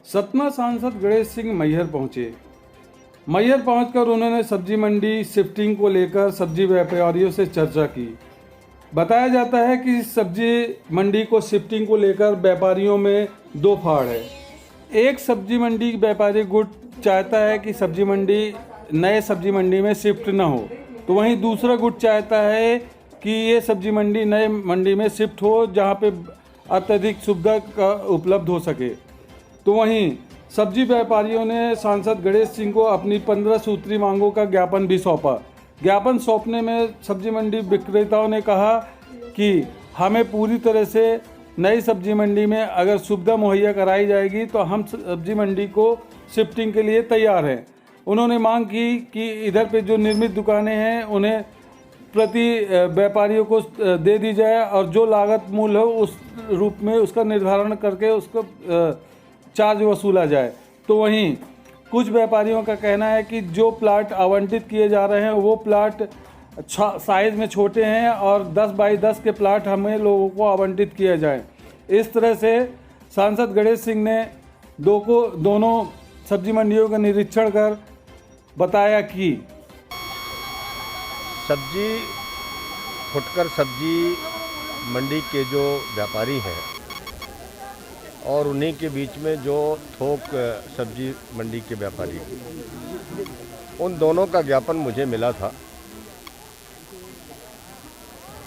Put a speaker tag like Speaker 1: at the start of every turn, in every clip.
Speaker 1: सतना सांसद गणेश सिंह मैहर पहुंचे। मैहर पहुंचकर उन्होंने सब्जी मंडी शिफ्टिंग को लेकर सब्जी व्यापारियों से चर्चा की। बताया जाता है कि सब्जी मंडी को शिफ्टिंग को लेकर व्यापारियों में दो फाड़ है। एक सब्जी मंडी व्यापारी गुट चाहता है कि सब्जी मंडी नए सब्जी मंडी में शिफ्ट न हो, तो वहीं दूसरा गुट चाहता है कि ये सब्जी मंडी नए मंडी में शिफ्ट हो जहां पे अत्यधिक सुविधा का उपलब्ध हो सके। तो वहीं सब्जी व्यापारियों ने सांसद गणेश सिंह को अपनी 15 सूत्री मांगों का ज्ञापन भी सौंपा। ज्ञापन सौंपने में सब्जी मंडी विक्रेताओं ने कहा कि हमें पूरी तरह से नई सब्जी मंडी में अगर सुविधा मुहैया कराई जाएगी तो हम सब्जी मंडी को शिफ्टिंग के लिए तैयार हैं। उन्होंने मांग की कि इधर पे जो निर्मित दुकानें हैं उन्हें प्रति व्यापारियों को दे दी जाए और जो लागत मूल्य हो उस रूप में उसका निर्धारण करके उसको चार्ज वसूला जाए। तो वहीं कुछ व्यापारियों का कहना है कि जो प्लाट आवंटित किए जा रहे हैं वो प्लाट साइज़ में छोटे हैं और 10 बाई 10 के प्लाट हमें लोगों को आवंटित किए जाएं। इस तरह से सांसद गणेश सिंह ने दोनों सब्जी मंडियों का निरीक्षण कर बताया कि
Speaker 2: सब्जी फुटकर सब्जी मंडी के जो व्यापारी हैं और उन्हीं के बीच में जो थोक सब्जी मंडी के व्यापारी, उन दोनों का ज्ञापन मुझे मिला था।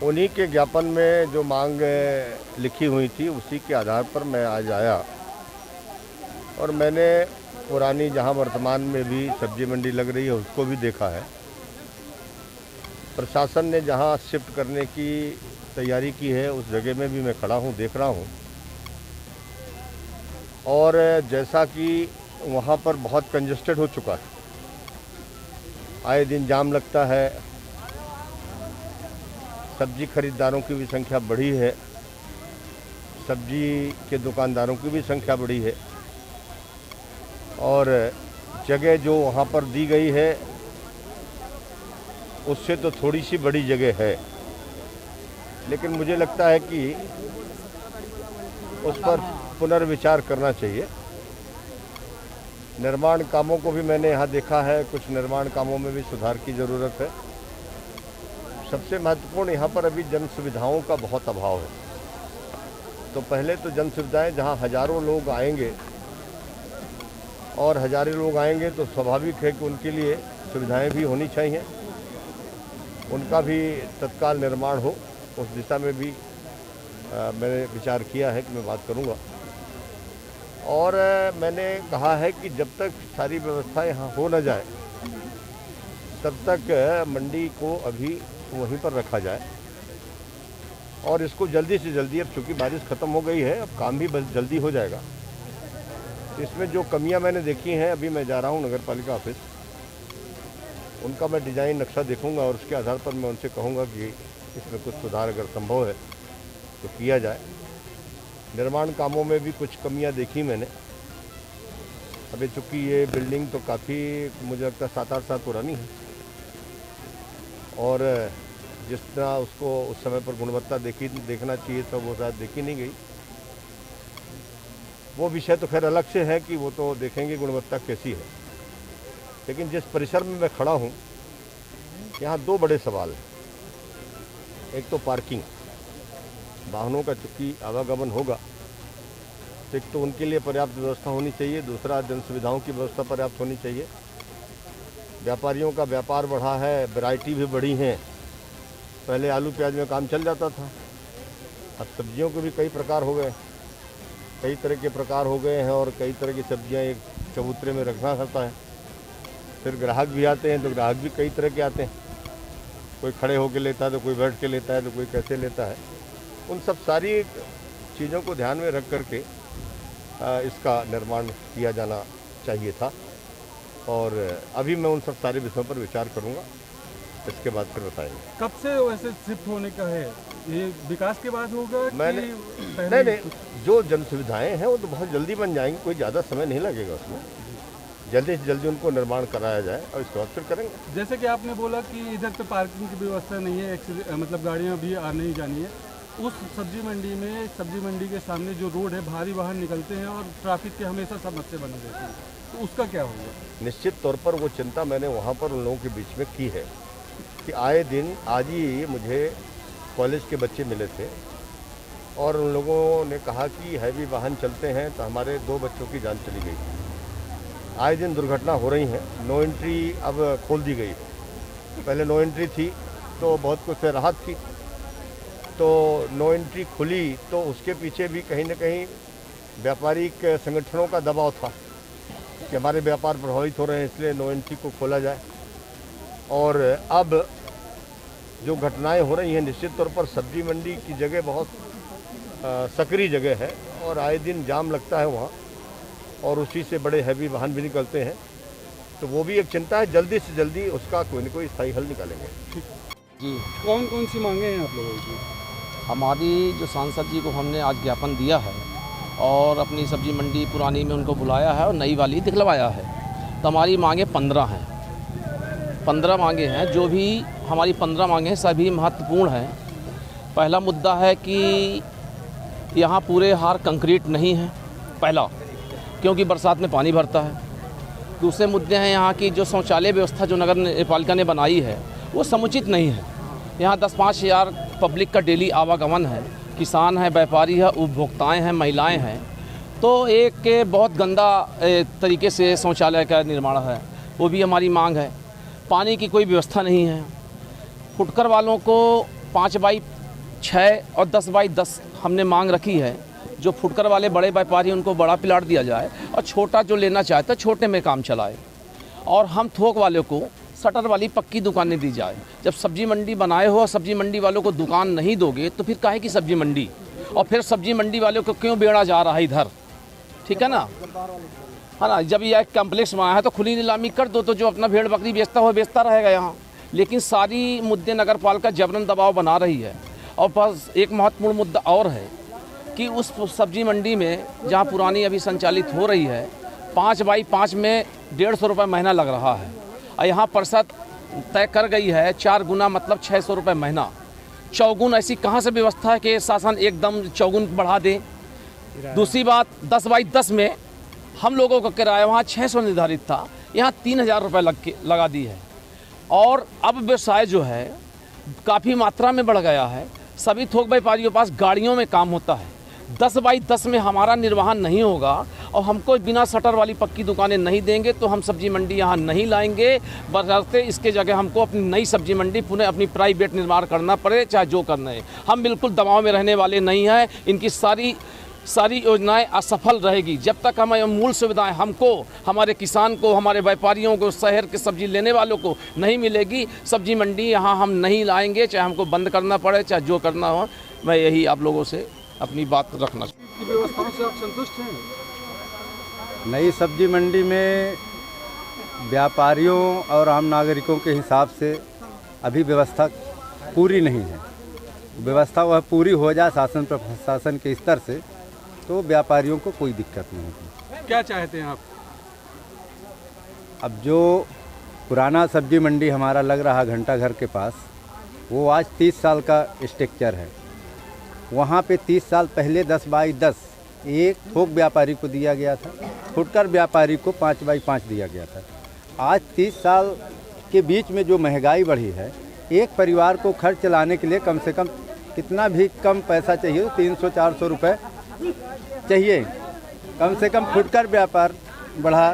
Speaker 2: उन्हीं के ज्ञापन में जो मांग लिखी हुई थी उसी के आधार पर मैं आज आया और मैंने पुरानी जहां वर्तमान में भी सब्जी मंडी लग रही है उसको भी देखा है। प्रशासन ने जहां शिफ्ट करने की तैयारी की है उस जगह में भी मैं खड़ा हूं, देख रहा हूं। और जैसा कि वहाँ पर बहुत कंजेस्टेड हो चुका है, आए दिन जाम लगता है, सब्जी खरीदारों की भी संख्या बढ़ी है, सब्जी के दुकानदारों की भी संख्या बढ़ी है और जगह जो वहाँ पर दी गई है उससे तो थोड़ी सी बड़ी जगह है, लेकिन मुझे लगता है कि उस पर पुनर्विचार करना चाहिए। निर्माण कामों को भी मैंने यहाँ देखा है, कुछ निर्माण कामों में भी सुधार की ज़रूरत है। सबसे महत्वपूर्ण यहाँ पर अभी जन सुविधाओं का बहुत अभाव है। तो पहले तो जन सुविधाएं जहाँ हज़ारों लोग आएंगे और हज़ारों लोग आएंगे तो स्वाभाविक है कि उनके लिए सुविधाएं भी होनी चाहिए, उनका भी तत्काल निर्माण हो। उस दिशा में भी मैंने विचार किया है कि मैं बात करूंगा। और मैंने कहा है कि जब तक सारी व्यवस्था यहाँ हो न जाए तब तक मंडी को अभी वहीं पर रखा जाए और इसको जल्दी से जल्दी, अब चूँकि बारिश ख़त्म हो गई है, अब काम भी बस जल्दी हो जाएगा। इसमें जो कमियां मैंने देखी हैं, अभी मैं जा रहा हूं नगर पालिका ऑफिस, उनका मैं डिज़ाइन नक्शा देखूंगा और उसके आधार पर मैं उनसे कहूंगा कि इसमें कुछ सुधार अगर संभव है तो किया जाए। निर्माण कामों में भी कुछ कमियां देखी मैंने। अभी चूँकि ये बिल्डिंग तो काफ़ी मुझे लगता है 7-8 साल पुरानी है और जिस तरह उसको उस समय पर गुणवत्ता देखना चाहिए था वो शायद देखी नहीं गई। वो विषय तो खैर अलग से है कि वो तो देखेंगे गुणवत्ता कैसी है, लेकिन जिस परिसर में मैं खड़ा हूँ यहाँ दो बड़े सवाल हैं। एक तो पार्किंग, वाहनों का चूँकि आवागमन होगा तो एक तो उनके लिए पर्याप्त व्यवस्था होनी चाहिए, दूसरा जन सुविधाओं की व्यवस्था पर्याप्त होनी चाहिए। व्यापारियों का व्यापार बढ़ा है, वैरायटी भी बढ़ी हैं। पहले आलू प्याज में काम चल जाता था, अब सब्जियों के भी कई प्रकार हो गए, कई तरह के प्रकार हो गए हैं और कई तरह की सब्जियां एक चबूतरे में रखना पड़ता है। फिर ग्राहक भी आते हैं तो ग्राहक भी कई तरह के आते हैं, कोई खड़े होकर लेता है तो कोई बैठ के लेता है तो कोई कैसे लेता है। उन सब सारी चीज़ों को ध्यान में रख करके इसका निर्माण किया जाना चाहिए था और अभी मैं उन सब सारे विषयों पर विचार करूँगा, इसके बाद फिर बताएंगे।
Speaker 1: कब से वैसे शिफ्ट होने का है? ये विकास के बाद होगा?
Speaker 2: मैंने नहीं, जो जन सुविधाएँ हैं वो तो बहुत जल्दी बन जाएंगी, कोई ज़्यादा समय नहीं लगेगा उसमें। जल्दी से जल्दी उनको निर्माण कराया जाए और इसके बाद फिर करेंगे।
Speaker 1: जैसे कि आपने बोला कि इधर पे पार्किंग की व्यवस्था नहीं है, मतलब गाड़ियाँ भी आने ही जानी है, उस सब्जी मंडी के सामने जो रोड है, भारी वाहन निकलते हैं और ट्रैफिक के हमेशा समस्या बनी रहती है, तो उसका क्या होगा?
Speaker 2: निश्चित तौर पर वो चिंता मैंने वहाँ पर उन लोगों के बीच में की है कि आए दिन, आज ही मुझे कॉलेज के बच्चे मिले थे और उन लोगों ने कहा कि हैवी वाहन चलते हैं तो हमारे 2 बच्चों की जान चली गई। आए दिन दुर्घटना हो रही हैं। नो एंट्री अब खोल दी गई। पहले नो एंट्री थी तो बहुत कुछ से राहत थी, तो नो एंट्री खुली तो उसके पीछे भी कहीं न कहीं व्यापारिक संगठनों का दबाव था कि हमारे व्यापार प्रभावित हो रहे हैं, इसलिए नो एंट्री को खोला जाए। और अब जो घटनाएं हो रही हैं, निश्चित तौर पर सब्जी मंडी की जगह बहुत सक्रिय जगह है और आए दिन जाम लगता है वहाँ और उसी से बड़े हैवी वाहन भी निकलते हैं, तो वो भी एक चिंता है। जल्दी से जल्दी उसका कोई न कोई स्थायी हल निकालेंगे।
Speaker 3: जी,
Speaker 1: कौन कौन सी मांगे हैं आप लोगों की?
Speaker 3: हमारी जो सांसद जी को हमने आज ज्ञापन दिया है और अपनी सब्जी मंडी पुरानी में उनको बुलाया है और नई वाली दिखलवाया है, तो हमारी मांगे 15 हैं। 15 मांगे हैं। जो भी हमारी 15 मांगे हैं सभी महत्वपूर्ण हैं। पहला मुद्दा है कि यहाँ पूरे हार कंक्रीट नहीं है, पहला, क्योंकि बरसात में पानी भरता है। दूसरे मुद्दे हैं यहाँ की जो शौचालय व्यवस्था जो नगर पालिका ने बनाई है वो समुचित नहीं है। यहाँ 10-5 हज़ार पब्लिक का डेली आवागमन है, किसान है, व्यापारी है, उपभोक्ताएं हैं, महिलाएं हैं, तो एक के बहुत गंदा तरीके से शौचालय का निर्माण है, वो भी हमारी मांग है। पानी की कोई व्यवस्था नहीं है। फुटकर वालों को 5x6 और 10x10 हमने मांग रखी है। जो फुटकर वाले बड़े व्यापारी उनको बड़ा प्लाट दिया जाए और छोटा जो लेना चाहता है छोटे में काम चलाए, और हम थोक वालों को शटर वाली पक्की दुकानें दी जाए। जब सब्जी मंडी बनाए हो और सब्जी मंडी वालों को दुकान नहीं दोगे तो फिर काहे की सब्जी मंडी, और फिर सब्जी मंडी वालों को क्यों बेड़ा जा रहा है इधर, ठीक है ना, है ना। जब यह कम्प्लेक्स में आया है तो खुली नीलामी कर दो, तो जो अपना भेड़ बकरी बेचता हो बेचता रहेगा यहाँ। लेकिन सारी मुद्दे नगर पालिका जबरन दबाव बना रही है। और बस एक महत्वपूर्ण मुद्दा और है कि उस सब्जी मंडी में जहाँ पुरानी अभी संचालित हो रही है 5x5 में 150 रुपये महीना लग रहा है, और यहाँ परिषद तय कर गई है 4 गुना मतलब 600 रुपये महीना। चौगुन ऐसी कहाँ से व्यवस्था है कि शासन एकदम चौगुन बढ़ा दे। दूसरी बात 10x10 में हम लोगों का किराया वहाँ 600 निर्धारित था, यहाँ 3000 रुपये लगा दी है। और अब व्यवसाय जो है काफ़ी मात्रा में बढ़ गया है। सभी थोक व्यापारियों के पास गाड़ियों में काम होता है। 10x10 में हमारा निर्वहन नहीं होगा और हमको बिना शटर वाली पक्की दुकानें नहीं देंगे तो हम सब्जी मंडी यहाँ नहीं लाएंगे। बशर्ते इसके जगह हमको अपनी नई सब्जी मंडी पुनः अपनी प्राइवेट निर्माण करना पड़े, चाहे जो करना है। हम बिल्कुल दबाव में रहने वाले नहीं हैं। इनकी सारी योजनाएं असफल रहेगी जब तक हमें मूल सुविधाएं हमको, हमारे किसान को, हमारे व्यापारियों को, शहर के सब्जी लेने वालों को नहीं मिलेगी। सब्जी मंडी यहाँ हम नहीं लाएंगे, चाहे हमको बंद करना पड़े, चाहे जो करना हो। मैं यही आप लोगों से अपनी बात रखना
Speaker 1: की व्यवस्थाओं से आप संतुष्ट हैं?
Speaker 4: नई सब्जी मंडी में व्यापारियों और आम नागरिकों के हिसाब से अभी व्यवस्था पूरी नहीं है। व्यवस्था वह पूरी हो जाए शासन प्रशासन के स्तर से तो व्यापारियों को कोई दिक्कत नहीं होगी।
Speaker 1: क्या चाहते हैं आप?
Speaker 4: अब जो पुराना सब्जी मंडी हमारा लग रहा घंटा घर के पास, वो आज 30 साल का स्ट्रक्चर है। वहाँ पे 30 साल पहले 10x10 एक थोक व्यापारी को दिया गया था, फुटकर व्यापारी को 5x5 दिया गया था। आज 30 साल के बीच में जो महंगाई बढ़ी है, एक परिवार को खर्च चलाने के लिए कम से कम कितना भी कम पैसा चाहिए, 300-400 रुपये चाहिए कम से कम। फुटकर व्यापार बढ़ा,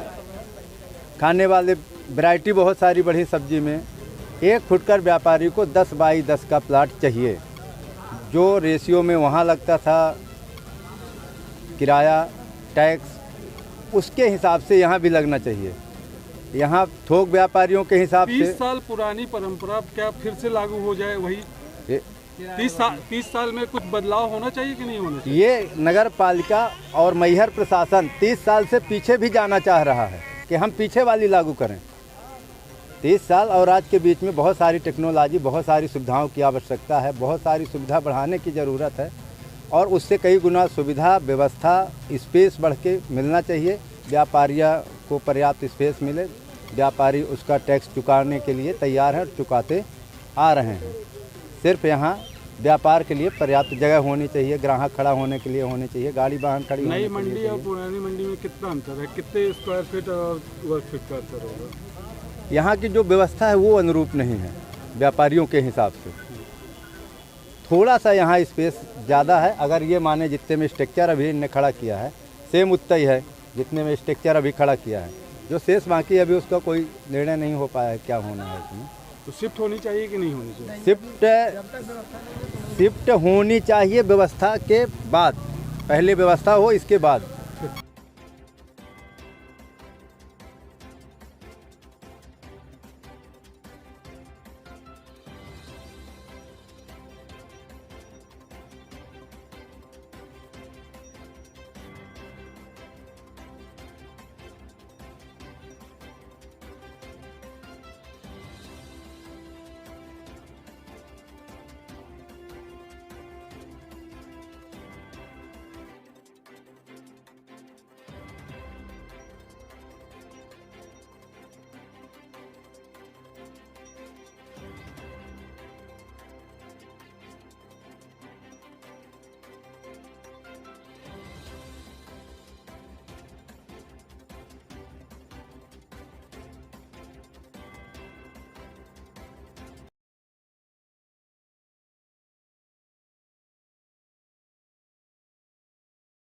Speaker 4: खाने वाले वैरायटी बहुत सारी बढ़ी सब्जी में। एक फुटकर व्यापारी को 10x10 का प्लाट चाहिए। जो रेशियो में वहाँ लगता था किराया टैक्स, उसके हिसाब से यहाँ भी लगना चाहिए। यहाँ थोक व्यापारियों के हिसाब से
Speaker 1: 30 साल पुरानी परंपरा क्या फिर से लागू हो जाए? वही 30 साल में कुछ बदलाव होना चाहिए कि नहीं होना चाहिए?
Speaker 4: ये नगर पालिका और मैहर प्रशासन 30 साल से पीछे भी जाना चाह रहा है कि हम पीछे वाली लागू करें। 30 साल और आज के बीच में बहुत सारी टेक्नोलॉजी, बहुत सारी सुविधाओं की आवश्यकता है, बहुत सारी सुविधा बढ़ाने की ज़रूरत है और उससे कई गुना सुविधा, व्यवस्था, स्पेस बढ़ के मिलना चाहिए। व्यापारियों को पर्याप्त स्पेस मिले, व्यापारी उसका टैक्स चुकाने के लिए तैयार है और चुकाते आ रहे हैं। सिर्फ यहाँ व्यापार के लिए पर्याप्त जगह होनी चाहिए, ग्राहक खड़ा होने के लिए होनी चाहिए, गाड़ी वाहन खड़ी होने
Speaker 1: नई
Speaker 4: के
Speaker 1: मंडी
Speaker 4: लिए
Speaker 1: और
Speaker 4: चाहिए।
Speaker 1: पुरानी मंडी में कितना अंतर है? कितने स्क्वायर फीट और वर्ग फीट का अंतर होगा?
Speaker 4: यहाँ की जो व्यवस्था है वो अनुरूप नहीं है व्यापारियों के हिसाब से। थोड़ा सा यहाँ स्पेस ज़्यादा है। अगर ये माने जितने में स्ट्रक्चर अभी इनने खड़ा किया है सेम उतना ही है जितने में स्ट्रक्चर अभी खड़ा किया है। जो शेष बाकी अभी उसका कोई निर्णय नहीं हो पाया है क्या होना है इसमें।
Speaker 1: तो शिफ्ट होनी चाहिए कि नहीं होनी चाहिए?
Speaker 4: शिफ्ट होनी चाहिए व्यवस्था के बाद, पहले व्यवस्था हो इसके बाद।